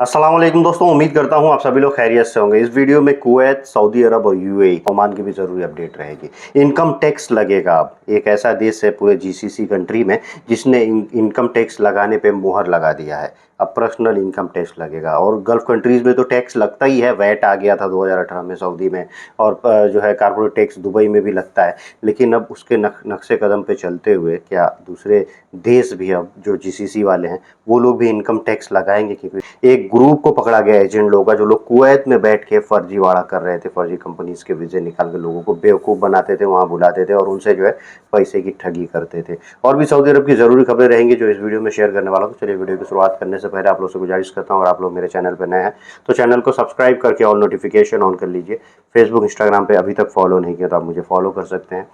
अस्सलाम वालेकुम दोस्तों, उम्मीद करता हूं आप सभी लोग खैरियत से होंगे। इस वीडियो में कुवैत, सऊदी अरब और यूएई, ओमान की भी ज़रूरी अपडेट रहेगी। इनकम टैक्स लगेगा। अब एक ऐसा देश है पूरे जीसीसी कंट्री में जिसने इनकम टैक्स लगाने पे मुहर लगा दिया है। अब पर्सनल इनकम टैक्स लगेगा और गल्फ़ कंट्रीज़ में तो टैक्स लगता ही है। वैट आ गया था 2018 में सऊदी में, और जो है कॉर्पोरेट टैक्स दुबई में भी लगता है। लेकिन अब उसके नक्शे कदम पे चलते हुए क्या दूसरे देश भी, अब जो जीसीसी वाले हैं वो लोग भी इनकम टैक्स लगाएंगे? क्योंकि एक ग्रुप को पकड़ा गया एजेंट लोगों का, जो लोग कुवैत में बैठ के फर्जीवाड़ा कर रहे थे, फर्जी कंपनीज के वीज़े निकाल के लोगों को बेवकूफ़ बनाते थे, वहाँ बुलाते थे और उनसे जो है पैसे की ठगी करते थे। और भी सऊदी अरब की ज़रूरी खबरें रहेंगी जो इस वीडियो में शेयर करने वाला हूँ। तो चलिए वीडियो की शुरुआत करने से पहले आप लोग से गुजारिश करता हूँ, अगर आप लोग मेरे चैनल पर नए हैं तो चैनल को सब्सक्राइब करके ऑल नोटिफिकेशन ऑन कर लीजिए। फेसबुक इंस्टाग्राम पर अभी तक फॉलो नहीं किया तो आप मुझे फॉलो कर सकते हैं।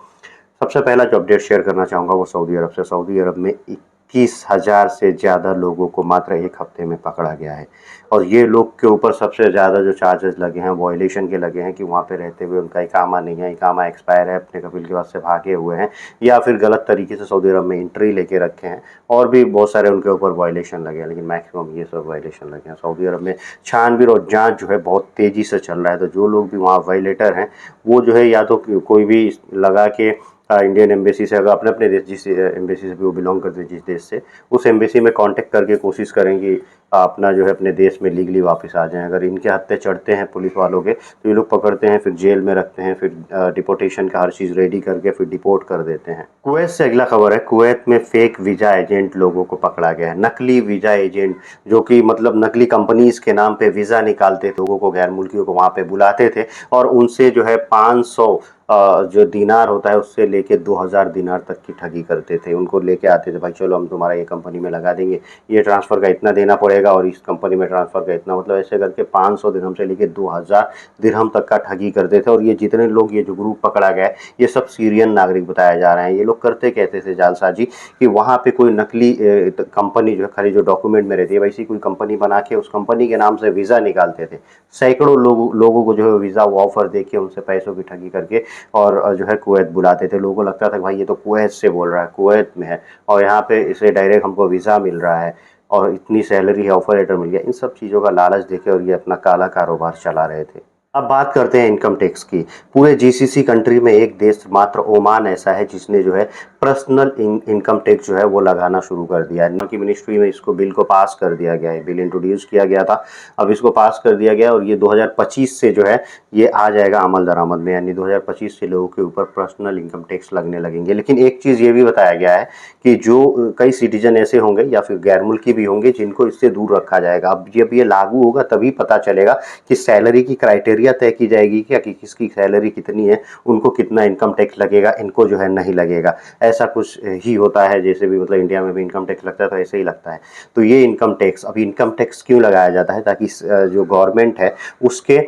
सबसे पहला जो अपडेट शेयर करना चाहूँगा वो सऊदी अरब से। सऊदी अरब में 21,000 से ज़्यादा लोगों को मात्र एक हफ्ते में पकड़ा गया है। और ये लोग के ऊपर सबसे ज़्यादा जो चार्जेस लगे हैं वायलेशन के लगे हैं कि वहाँ पे रहते हुए उनका इकामा नहीं है, इकामा एक्सपायर है, अपने कबील के वास्ते भागे हुए हैं, या फिर गलत तरीके से सऊदी अरब में एंट्री लेके रखे हैं। और भी बहुत सारे उनके ऊपर वायलेशन लगे हैं, लेकिन मैक्सिमम ये सब वायलेशन लगे हैं। सऊदी अरब में छानबीन और जाँच जो है बहुत तेज़ी से चल रहा है। तो जो लोग भी वहाँ वायलेटर हैं वो जो है या तो कोई भी लगा के इंडियन एम्बेसी से, अगर अपने अपने देश जिस एम्बेसी से भी वो बिलोंग करते हैं जिस देश से, उस एम्बेसी में कांटेक्ट करके कोशिश करें कि अपना जो है अपने देश में लीगली वापस आ जाएं। अगर इनके हत्थे चढ़ते हैं पुलिस वालों के तो ये लोग पकड़ते हैं, फिर जेल में रखते हैं, फिर डिपोटेशन का हर चीज़ रेडी करके फिर डिपोर्ट कर देते हैं। कुवैत से अगला खबर है। कुवैत में फेक वीज़ा एजेंट लोगों को पकड़ा गया है। नकली वीज़ा एजेंट जो कि मतलब नकली कंपनीज़ के नाम पे वीज़ा निकालते थे, लोगों को, गैर मुल्कियों को वहाँ पे बुलाते थे और उनसे जो है 500 जो दिनार होता है उससे लेके 2000 दिनार तक की ठगी करते थे। उनको लेके आते थे, भाई चलो हम तुम्हारा ये कंपनी में लगा देंगे, ये ट्रांसफ़र का इतना देना पड़ेगा और इस कंपनी में ट्रांसफ़र का इतना, मतलब ऐसे करके 500 दिरहम से लेके 2000 दिरहम तक का ठगी करते थे। और ये जितने लोग, ये जो ग्रुप पकड़ा गया है, ये सब सीरियन नागरिक बताया जा रहे हैं। ये लोग करते कहते थे जालसाजी कि वहाँ पे कोई नकली कंपनी जो है, खाली जो डॉक्यूमेंट में रहती है वैसी कोई कंपनी बना के उस कंपनी के नाम से वीज़ा निकालते थे। सैकड़ों लोगों को जो है वीज़ा वो ऑफ़र दे के उनसे पैसों की ठगी करके और जो है कुवैत बुलाते थे। लोगों को लगता था कि भाई ये तो कुवैत से बोल रहा है, कुवैत में है और यहाँ पे इसे डायरेक्ट हमको वीज़ा मिल रहा है और इतनी सैलरी है, ऑफर लेटर मिल गया। इन सब चीज़ों का लालच देके और ये अपना काला कारोबार चला रहे थे। अब बात करते हैं इनकम टैक्स की। पूरे जीसीसी कंट्री में एक देश मात्र ओमान ऐसा है जिसने जो है पर्सनल इनकम टैक्स जो है वो लगाना शुरू कर दिया है। की मिनिस्ट्री में इसको बिल को पास कर दिया गया है, बिल इंट्रोड्यूस किया गया था, अब इसको पास कर दिया गया और ये 2025 से जो है ये आ जाएगा अमल दरामद में, यानी 2025 से लोगों के ऊपर पर्सनल इनकम टैक्स लगने लगेंगे। लेकिन एक चीज़ ये भी बताया गया है कि जो कई सिटीजन ऐसे होंगे या फिर गैर मुल्की भी होंगे जिनको इससे दूर रखा जाएगा। अब जब ये लागू होगा तभी पता चलेगा कि सैलरी की क्राइटेरिया तय की जाएगी क्या, कि किसकी सैलरी कितनी है, उनको कितना इनकम टैक्स लगेगा, इनको जो है नहीं लगेगा। ऐसा कुछ ही होता है, जैसे भी मतलब इंडिया में भी इनकम टैक्स लगता है तो ऐसे ही लगता है। तो ये इनकम टैक्स, अब इनकम टैक्स क्यों लगाया जाता है? ताकि जो गवर्नमेंट है उसके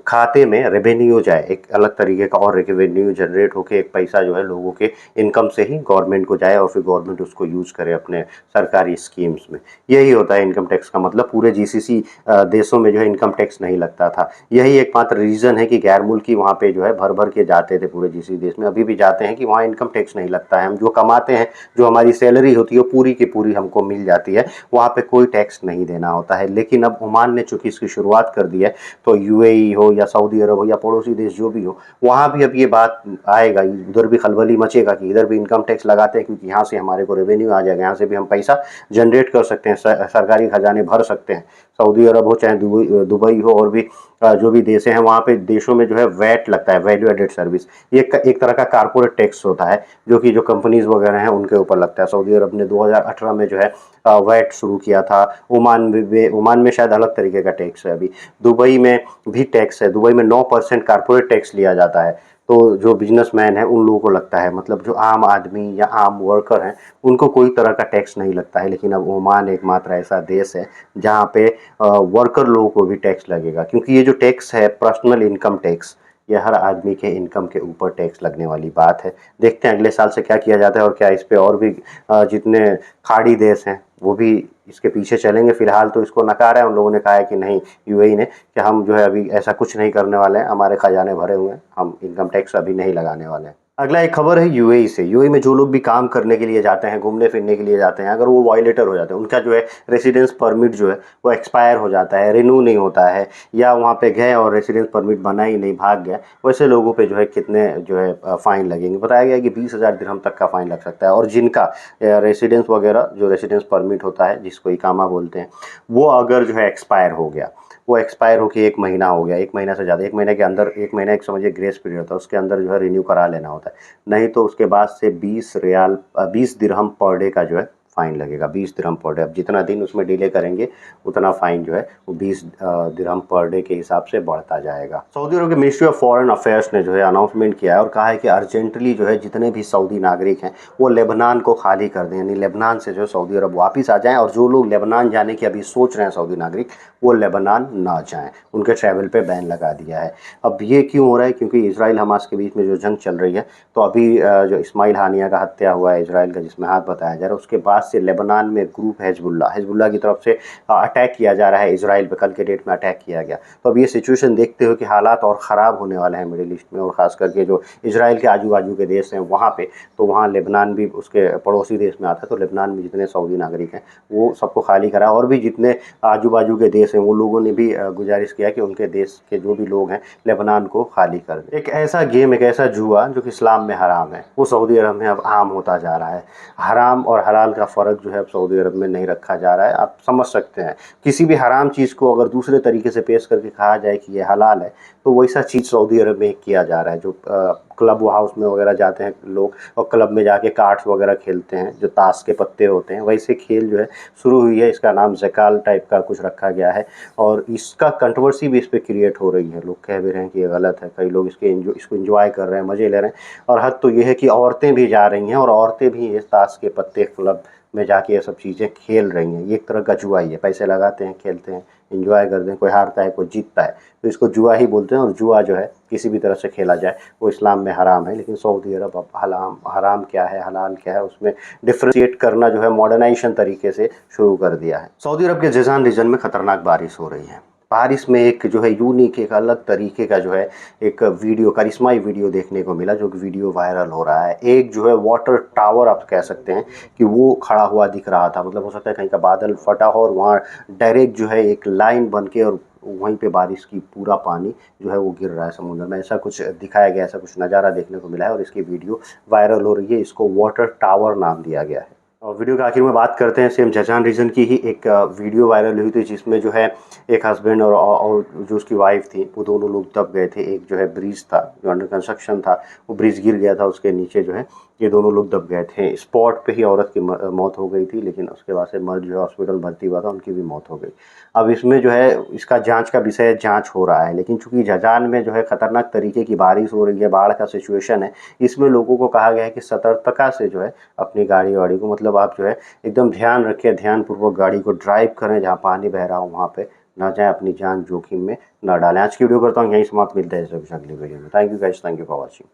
खाते में रेवेन्यू जाए, एक अलग तरीके का और रेवेन्यू जनरेट होकर एक पैसा जो है लोगों के इनकम से ही गवर्नमेंट को जाए और फिर गवर्नमेंट उसको यूज़ करे अपने सरकारी स्कीम्स में। यही होता है इनकम टैक्स का मतलब। पूरे जीसीसी देशों में जो है इनकम टैक्स नहीं लगता था। यही एकमात्र रीज़न है कि गैर मुल्की वहाँ पे जो है भर भर के जाते थे पूरे जीसीसी देश में, अभी भी जाते हैं कि वहाँ इनकम टैक्स नहीं लगता है। हम जो कमाते हैं, जो हमारी सैलरी होती है वो पूरी की पूरी हमको मिल जाती है, वहाँ पे कोई टैक्स नहीं देना होता है। लेकिन अब ओमान ने चूँकि इसकी शुरुआत कर दी है, तो यूएई हो या सऊदी अरब हो या पड़ोसी देश जो भी हो, वहाँ भी अब ये बात आएगा, उधर भी खलबली मचेगा कि इधर भी इनकम टैक्स लगाते हैं क्योंकि यहाँ से हमारे को रेवेन्यू आ जाएगा, यहाँ से भी हम पैसा जनरेट कर सकते हैं, सरकारी खजाने भर सकते हैं। सऊदी अरब हो चाहे दुबई हो और भी जो भी देश हैं, वहाँ पे देशों में जो है वैट लगता है, वैल्यू एडेड सर्विस। ये एक तरह का कारपोरेट टैक्स होता है जो कि जो कंपनीज वगैरह हैं उनके ऊपर लगता है। सऊदी अरब ने 2018 में जो है वैट शुरू किया था। ओमान में शायद अलग तरीके का टैक्स है अभी। दुबई में भी टैक्स है। दुबई में 9% कारपोरेट टैक्स लिया जाता है। तो जो बिजनेसमैन है उन लोगों को लगता है, मतलब जो आम आदमी या आम वर्कर हैं उनको कोई तरह का टैक्स नहीं लगता है। लेकिन अब ओमान एकमात्र ऐसा देश है जहाँ पे वर्कर लोगों को भी टैक्स लगेगा, क्योंकि ये जो टैक्स है पर्सनल इनकम टैक्स, ये हर आदमी के इनकम के ऊपर टैक्स लगने वाली बात है। देखते हैं अगले साल से क्या किया जाता है और क्या इस पे और भी जितने खाड़ी देश हैं वो भी इसके पीछे चलेंगे। फिलहाल तो इसको नकार है, उन लोगों ने कहा है कि नहीं, यूएई ने, कि हम जो है अभी ऐसा कुछ नहीं करने वाले हैं, हमारे खजाने भरे हुए हैं, हम इनकम टैक्स अभी नहीं लगाने वाले हैं। अगला एक खबर है यूएई से। यूएई में जो लोग भी काम करने के लिए जाते हैं, घूमने फिरने के लिए जाते हैं, अगर वो वायलेटर हो जाते हैं, उनका जो है रेसिडेंस परमिट जो है वो एक्सपायर हो जाता है, रिन्यू नहीं होता है, या वहाँ पे गए और रेसिडेंस परमिट बना ही नहीं, भाग गया, वैसे लोगों पे जो है कितने जो है फ़ाइन लगेंगे। बताया गया है कि 20,000 दिरहम तक का फ़ाइन लग सकता है। और जिनका रेसिडेंस वगैरह जो रेसिडेंस परमिट होता है, जिसको इकामा बोलते हैं, वो अगर जो है एक्सपायर हो गया, वो एक्सपायर होके 1 महीना हो गया, 1 महीना से ज़्यादा, 1 महीने के अंदर, 1 महीना एक समझिए ग्रेस पीरियड होता है, उसके अंदर जो है रिन्यू करा लेना होता है। नहीं तो उसके बाद से 20 दिरहम पर डे का जो है फ़ाइन लगेगा, 20 दिरहम पर डे। अब जितना दिन उसमें डिले करेंगे उतना फ़ाइन जो है वो 20 दिरहम पर डे के हिसाब से बढ़ता जाएगा। सऊदी अरब के मिनिस्ट्री ऑफ फॉरेन अफेयर्स ने जो है अनाउंसमेंट किया है और कहा है कि अर्जेंटली जो है जितने भी सऊदी नागरिक हैं वो लेबनान को खाली कर दें, यानी लेबनान से जो है सऊदी अरब वापस आ जाएँ, और जो लोग लेबनान जाने की अभी सोच रहे हैं सऊदी नागरिक, वो लेबनान ना जाएँ, उनके ट्रैवल पे बैन लगा दिया है। अब ये क्यों हो रहा है? क्योंकि इसराइल हमास के बीच में जो जंग चल रही है, तो अभी जो इस्माइल हानिया का हत्या हुआ है इसराइल का, जिसमें हाथ बताया जा रहा है, उसके बाद से लेबनान में ग्रुप हिजबुल्लाह की तरफ से अटैक किया जा रहा है इसराइल पे। कल के डेट में अटैक किया गया। तो अब ये सिचुएशन देखते हुए कि हालात और ख़राब होने वाले हैं मिडिल ईस्ट में, और ख़ास करके जो इसराइल के आजू बाजू के देश हैं वहाँ पे, तो वहाँ लेबनान भी उसके पड़ोसी देश में आता है। तो लेबनान में जितने सऊदी नागरिक हैं वो सबको खाली करा, और भी जितने आजू बाजू के देश हैं वो लोगों ने भी गुजारिश किया कि उनके देश के जो भी लोग हैं लेबनान को खाली कर दें। एक ऐसा गेम, एक ऐसा जुआ जो कि इस्लाम में हराम है, वो सऊदी अरब में अब आम होता जा रहा है। हराम और हलाल का फ़र्क जो है अब सऊदी अरब में नहीं रखा जा रहा है। आप समझ सकते हैं, किसी भी हराम चीज़ को अगर दूसरे तरीके से पेश करके कहा जाए कि ये हलाल है, तो वैसा चीज़ सऊदी अरब में किया जा रहा है। जो क्लब हाउस में वगैरह जाते हैं लोग और क्लब में जाके कार्ड्स वगैरह खेलते हैं, जो ताश के पत्ते होते हैं, वैसे खेल जो है शुरू हुई है। इसका नाम ज़काल टाइप का कुछ रखा गया है, और इसका कंट्रोवर्सी भी इस पर क्रिएट हो रही है। लोग कह भी रहे हैं कि ये गलत है, कई लोग इसको एंजॉय कर रहे हैं, मज़े ले रहे हैं। और हद तो ये है कि औरतें भी जा रही हैं, और औरतें भी इस ताश के पत्ते क्लब में जाके ये सब चीज़ें खेल रही हैं। ये एक तरह का जुआ ही है, पैसे लगाते हैं, खेलते हैं, एंजॉय करते हैं, कोई हारता है कोई जीतता है, तो इसको जुआ ही बोलते हैं। और जुआ जो है किसी भी तरह से खेला जाए वो इस्लाम में हराम है। लेकिन सऊदी अरब अब हराम क्या है, हलाल क्या है, उसमें डिफ्रेंशिएट करना जो है मॉडर्नाइजेशन तरीके से शुरू कर दिया है। सऊदी अरब के जैजान रीजन में खतरनाक बारिश हो रही है। बारिश में एक जो है यूनिक, एक अलग तरीके का जो है एक वीडियो, करिश्माई वीडियो देखने को मिला, जो कि वीडियो वायरल हो रहा है। एक जो है वाटर टावर आप कह सकते हैं कि वो खड़ा हुआ दिख रहा था। मतलब हो सकता है कहीं का बादल फटा हो और वहाँ डायरेक्ट जो है एक लाइन बन के, और वहीं पे बारिश की पूरा पानी जो है वो गिर रहा है समुद्र में। ऐसा कुछ दिखाया गया, ऐसा कुछ नज़ारा देखने को मिला है, और इसकी वीडियो वायरल हो रही है। इसको वाटर टावर नाम दिया गया है। और वीडियो के आखिर में बात करते हैं सेम जैजान रीजन की ही एक वीडियो वायरल हुई थी, जिसमें जो है एक हस्बैंड और जो उसकी वाइफ थी, वो दोनों लोग दब गए थे। एक जो है ब्रिज था जो अंडर कंस्ट्रक्शन था, वो ब्रिज गिर गया था, उसके नीचे जो है ये दोनों लोग दब गए थे। स्पॉट पे ही औरत की मौत हो गई थी, लेकिन उसके बाद से मर्द जो है हॉस्पिटल भर्ती हुआ था, उनकी भी मौत हो गई। अब इसमें जो है इसका जांच का विषय जांच हो रहा है। लेकिन चूंकि जैजान में जो है खतरनाक तरीके की बारिश हो रही है, बाढ़ का सिचुएशन है, इसमें लोगों को कहा गया है कि सतर्कता से जो है अपनी गाड़ी वाड़ी को, मतलब आप जो है एकदम ध्यान रखें, ध्यानपूर्वक गाड़ी को ड्राइव करें। जहाँ पानी बह रहा हो वहाँ पे ना जाएं, अपनी जान जोखिम में ना डालें। आज की वीडियो करता हूँ यहीं समाप्त। मिलते हैं अगली वीडियो में। Thank you guys, thank you for watching.